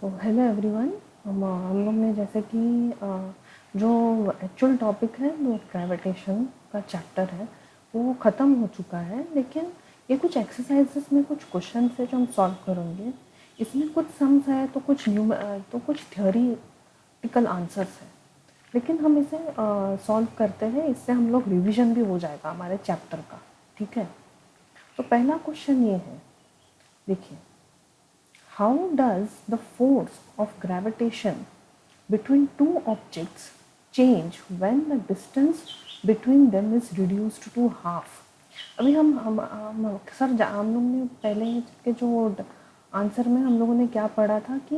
तो hello everyone. हम लोग ने जैसे कि जो एक्चुअल टॉपिक है वो ग्रेविटेशन का चैप्टर है वो ख़त्म हो चुका है, लेकिन ये कुछ एक्सरसाइजेस में कुछ क्वेश्चन है जो हम सॉल्व करेंगे। इसमें कुछ सम्स है तो कुछ थ्योरीटिकल आंसर्स है, लेकिन हम इसे सॉल्व करते हैं, इससे हम लोग रिवीजन भी हो जाएगा हमारे चैप्टर का। ठीक है, तो पहला क्वेश्चन ये है, देखिए, how does the force of gravitation between two objects change when the distance between them is reduced to half? अभी हम सर हम लोग ने पहले के जो आंसर में हम लोगों ने क्या पढ़ा था कि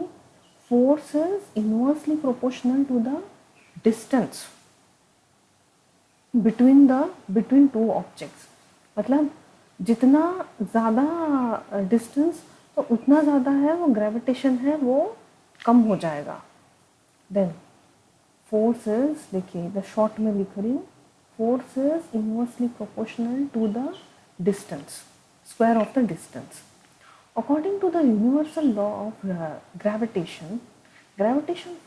force is inversely proportional to the distance between two objects. मतलब जितना ज़्यादा डिस्टेंस तो उतना ज़्यादा है वो ग्रेविटेशन है वो कम हो जाएगा। देन फोर्सेस, देखिए इधर शॉर्ट में लिख रही हूँ, force is inversely proportional to the distance, square of the distance. According to the universal law of gravitation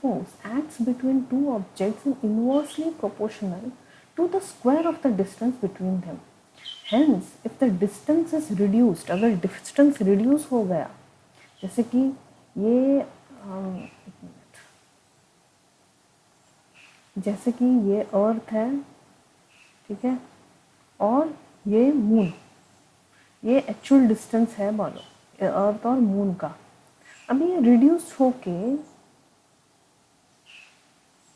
force acts between two objects is inversely proportional to the square of the distance between them. Hence, if the distance is reduced, अगर distance reduce हो गया, जैसे कि ये जैसे कि ये अर्थ है, ठीक है, और ये मून, ये एक्चुअल डिस्टेंस है मानो अर्थ और मून का। अभी ये रिड्यूस होके,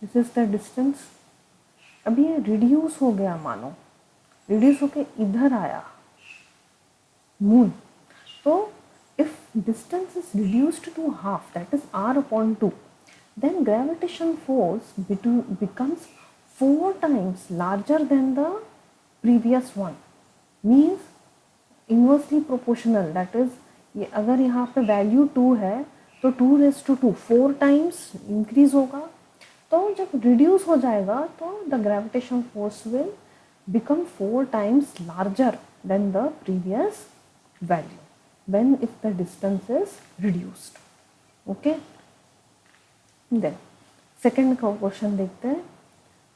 दिस इज द डिस्टेंस, अभी ये रिड्यूस हो गया, मानो रिड्यूस होके इधर आया मून। तो if distance is reduced to half, that is r/2, then gravitation force becomes 4 times larger than the previous one, means inversely proportional. That is, ये अगर यहाँ पे वैल्यू 2 है तो 2⁻², 4 टाइम्स इंक्रीज होगा। तो जब रिड्यूस हो जाएगा तो the gravitation force will become 4 times larger than the previous value when if the distance is reduced. Okay, then second का क्वेश्चन देखते हैं।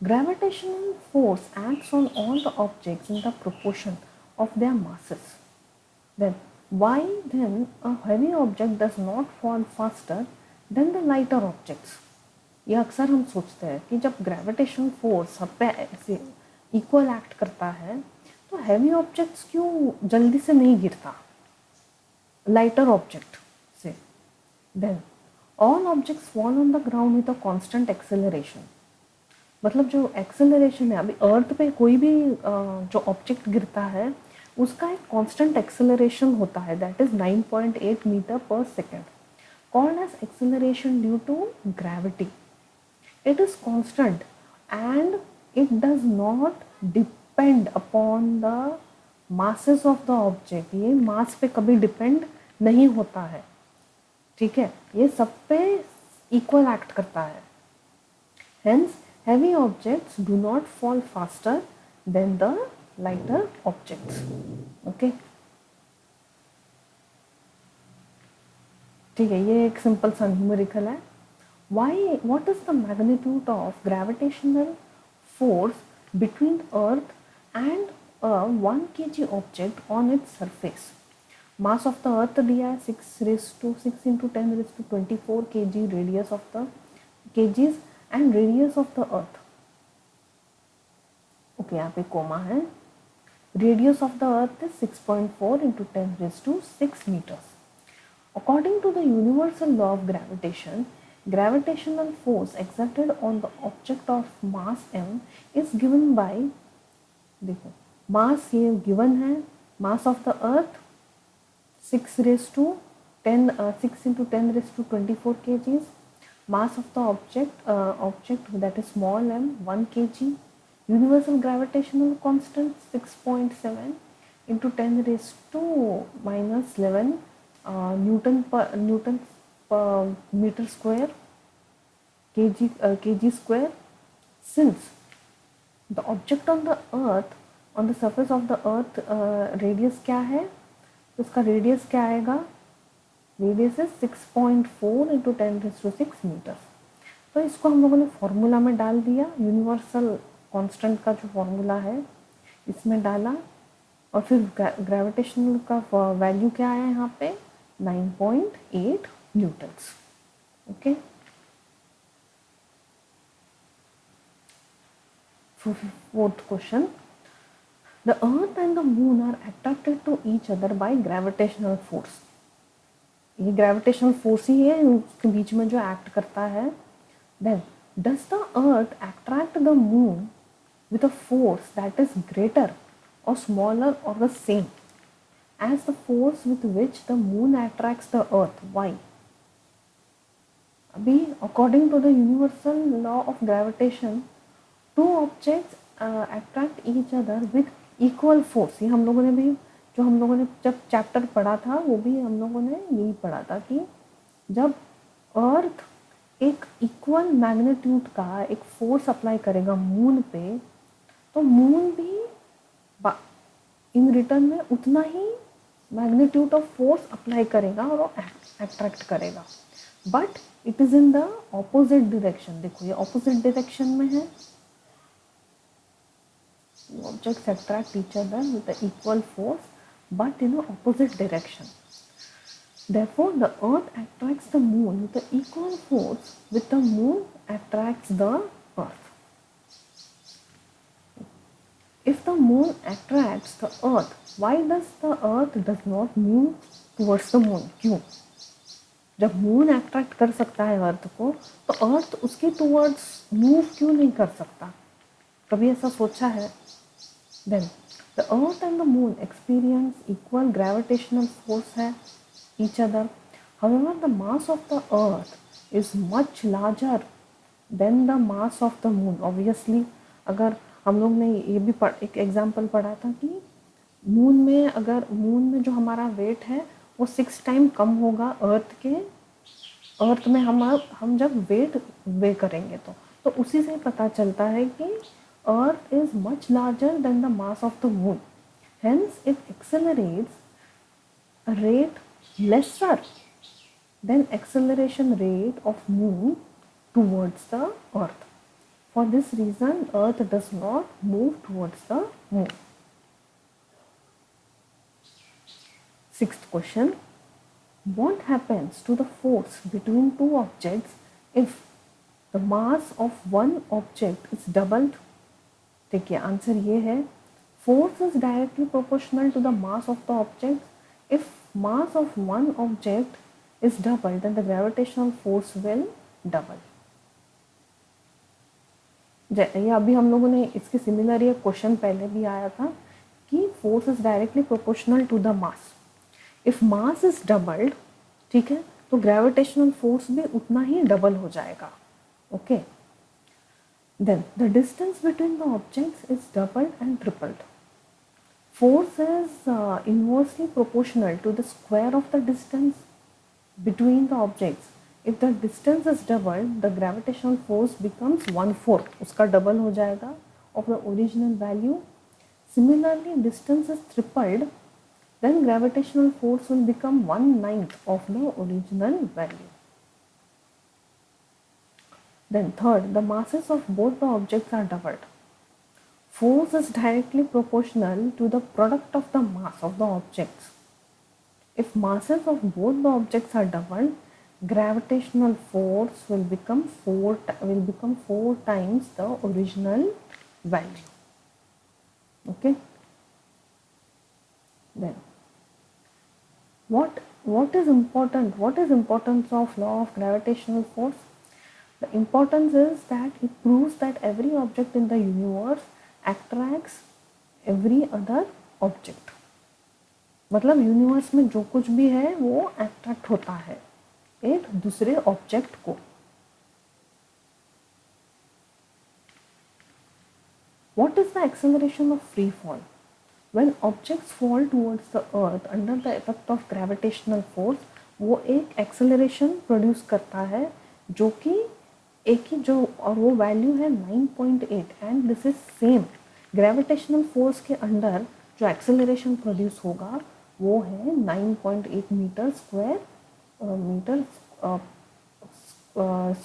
Gravitational force acts on all the objects in the proportion of their masses. Then why then a heavy object does not fall faster than the lighter objects? ये अक्सर हम सोचते हैं कि जब ग्रेविटेशन फोर्स सब पे ऐसे इक्वल एक्ट करता है तो हैवी ऑब्जेक्ट्स क्यों जल्दी से नहीं गिरता लाइटर ऑब्जेक्ट से। Then all objects fall on the ground with a constant acceleration. मतलब जो एक्सेलरेशन है, अभी अर्थ पे कोई भी जो ऑब्जेक्ट गिरता है उसका एक कांस्टेंट एक्सेलरेशन होता है, that is 9.8 metre per second, called as acceleration due to gravity. It is constant and it does not depend upon the masses of the object. ये मास पे कभी डिपेंड नहीं होता है, ठीक है, ये सब पे इक्वल एक्ट करता है। Hence heavy objects do not fall faster than the lighter objects. Okay, ठीक है, ये एक सिंपल सा न्यूमेरिकल है। what is the magnitude of gravitational force between earth and a 1 kg object on its surface? mass of the earth दिया है 6 into 10⁻24 kg, radius of the kgs and radius of the earth. Okay, यहाँ पे coma है। radius of the earth is 6.4 into 10⁶ meters. According to the universal law of gravitation, gravitational force exerted on the object of mass m is given by, देखो mass ये given है, mass of the earth 6 into 10⁻24 kgs, mass of the object that is small m 1 kg, universal gravitational constant 6.7 into 10⁻⁻11 Newton per meter square, kg square. Since the object on the earth, on the surface of the earth radius क्या है, तो उसका radius क्या आएगा radius is 6.4 into 10⁶ metres. तो इसको हम लोगों ने फॉर्मूला में डाल दिया, यूनिवर्सल कांस्टेंट का जो फॉर्मूला है इसमें डाला, और फिर ग्रेविटेशनल का वैल्यू क्या आया यहाँ पे 9.8 newtons. Okay, fourth question, the earth and the moon are attracted to each other by gravitational force. ये ग्रेविटेशनल फोर्स ही है उसके बीच में जो एक्ट करता है। Then does the earth attract the moon with a force that is greater or smaller or the same as the force with which the moon attracts the earth? Why? अभी according to the universal law of gravitation, two objects attract each other with equal force। ये हम लोगों ने भी, जो हम लोगों ने जब चैप्टर पढ़ा था वो भी हम लोगों ने यही पढ़ा था कि जब अर्थ एक इक्वल मैग्नीट्यूड का एक फोर्स अप्लाई करेगा मून पे, तो मून भी इन रिटर्न में उतना ही मैग्नीट्यूड ऑफ फोर्स अप्लाई करेगा और अट्रैक्ट करेगा, but it is in the opposite direction. देखो ये ऑपोजिट डायरेक्शन में है, objects attract each other with the equal force but in opposite direction. Therefore, the earth attracts the moon with the equal force with the moon attracts the earth. If the moon attracts the earth, why does the earth does not move towards the moon? क्यों? जब moon attract कर सकता है अर्थ को, तो अर्थ उसके towards move क्यों नहीं कर सकता? कभी ऐसा सोचा है? Then the earth and the moon experience equal gravitational force है each other. However, the mass of the earth is much larger than the mass of the moon. Obviously, अगर हम लोग ने ये भी एक एग्जाम्पल पढ़ा था कि मून में जो हमारा वेट है वो 6 टाइम कम होगा अर्थ के, अर्थ में हम जब वेट वे करेंगे तो उसी से पता चलता है कि earth is much larger than the mass of the moon, hence it accelerates rate lesser than acceleration rate of moon towards the earth. For this reason, earth does not move towards the moon. Sixth question, what happens to the force between two objects if the mass of one object is doubled? देखिए answer ये है, force is directly proportional to the mass of the object. If mass of one object is doubled, then the gravitational force will double. ये अभी हम लोगों ने इसके similar ये क्वेश्चन पहले भी आया था कि force is directly proportional to the mass. If mass is doubled, ठीक है, तो ग्रेविटेशनल फोर्स भी उतना ही डबल हो जाएगा। Okay, then the distance between the objects is doubled and tripled. Force is inversely proportional to the square of the distance between the objects. If the distance is doubled, the gravitational force becomes 1/4, उसका double हो जाएगा of the original value. Similarly, distance is tripled, then gravitational force will become 1/9 of the original value. Then third, the masses of both the objects are doubled. Force is directly proportional to the product of the mass of the objects. If masses of both the objects are doubled, gravitational force will become 4 times the original value. Okay. Then, what is important? What is importance of law of gravitational force? The importance is that it proves that every object in the universe attracts every other object. मतलब universe में जो कुछ भी है वो attract होता है एक दूसरे ऑब्जेक्ट को। What is the acceleration of free fall? When objects fall towards the earth under the effect of gravitational force, वो एक एक्सेलरेशन प्रोड्यूस करता है जो कि एक ही जो, और वो वैल्यू है 9.8, and this is same. Gravitational force के अंडर जो एक्सेलरेशन प्रोड्यूस होगा वो है 9.8 metre square metre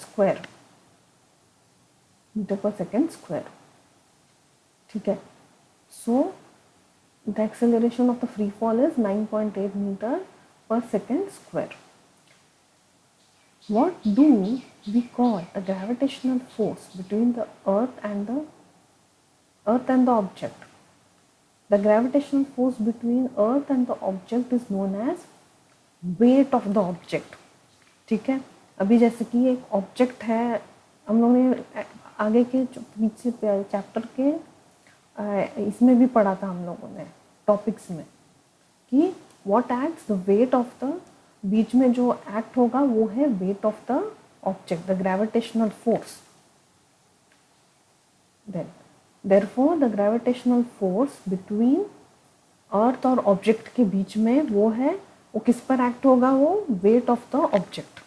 square, metre per second square, ठीक है। So the acceleration of the free fall is 9.8 metre per second square. What do we call the gravitational force between the earth and the object? The gravitational force between earth and the object is known as weight of the object. ठीक है, अभी जैसे कि एक object है, हम लोगों ने आगे के पीछे चैप्टर के इसमें भी पढ़ा था हम लोगों ने टॉपिक्स में कि what acts the weight of the, बीच में जो एक्ट होगा वो है weight of the object, the gravitational force. Then therefore the gravitational force between earth और ऑब्जेक्ट के बीच में वो है, वो किस पर एक्ट होगा, वो weight of the object.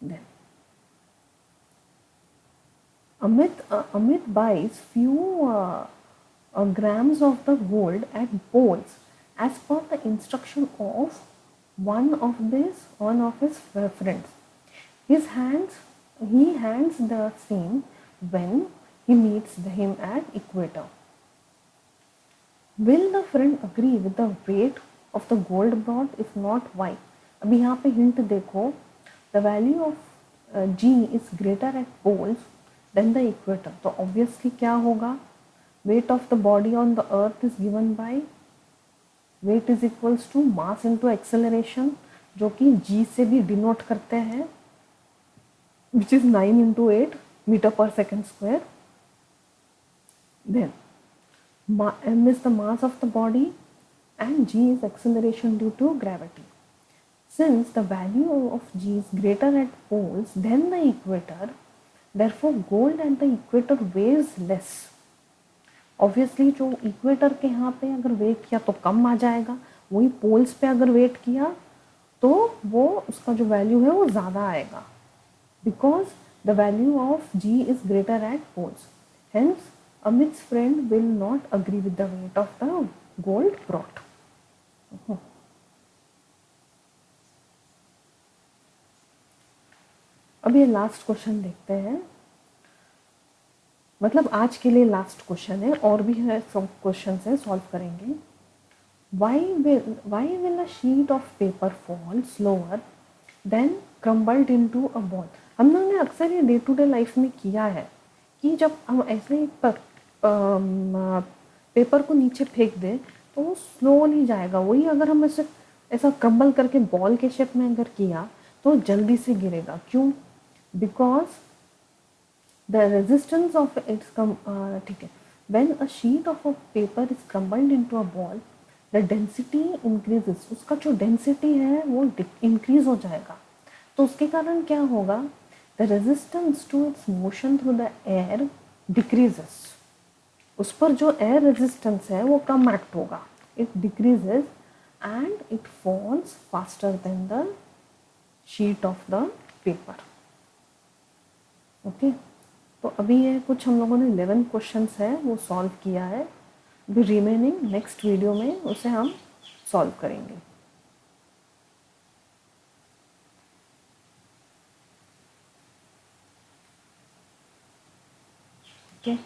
Then Amit buys few grams of the gold at poles as per the instruction of one of his friends. He hands the same when he meets him at equator. Will the friend agree with the weight of the gold brought? If not, why? अभी यहाँ पे hint देखो, the value of G is greater at poles than the equator. तो obviously क्या होगा, weight of the body on the earth is given by weight is equals to mass into acceleration, जो कि G से भी denote करते हैं, which is 9 into 8 meter per second square. Then m is the mass of the body and G is acceleration due to gravity. Since the value of G is greater at poles than the equator, therefore gold at the equator weighs less. Obviously जो equator के यहाँ पे अगर wait किया तो कम आ जाएगा, वही poles पे अगर वेट किया तो वो उसका जो वैल्यू है वो ज़्यादा आएगा, because the value of G is greater at poles. Hence Amit's friend will not agree with the weight of the gold brought. अब ये लास्ट क्वेश्चन देखते हैं, मतलब आज के लिए लास्ट क्वेश्चन है, और भी है सब क्वेश्चन है, सॉल्व करेंगे. Why will a sheet of paper fall slower than crumbled into a ball? हम लोगों ने अक्सर ये डे टू डे लाइफ में किया है कि जब हम ऐसे पेपर को नीचे फेंक दें तो वो स्लोली जाएगा, वही अगर हम ऐसे ऐसा क्रम्बल करके बॉल के शेप में अगर किया तो जल्दी से गिरेगा. क्यों? Because the resistance of its ठीक है, when a sheet of a paper is crumbled into a ball the density increases, उसका जो डेंसिटी है वो इंक्रीज हो जाएगा. तो उसके कारण क्या होगा, the resistance to its motion through the air decreases, उस पर जो एयर रेजिस्टेंस है वो कम एक्ट होगा, it decreases and it falls faster than the sheet of the paper. Okay, तो अभी ये कुछ हम लोगों ने 11 क्वेश्चंस है वो सॉल्व किया है. अभी रिमेनिंग नेक्स्ट वीडियो में उसे हम सॉल्व करेंगे. ओके.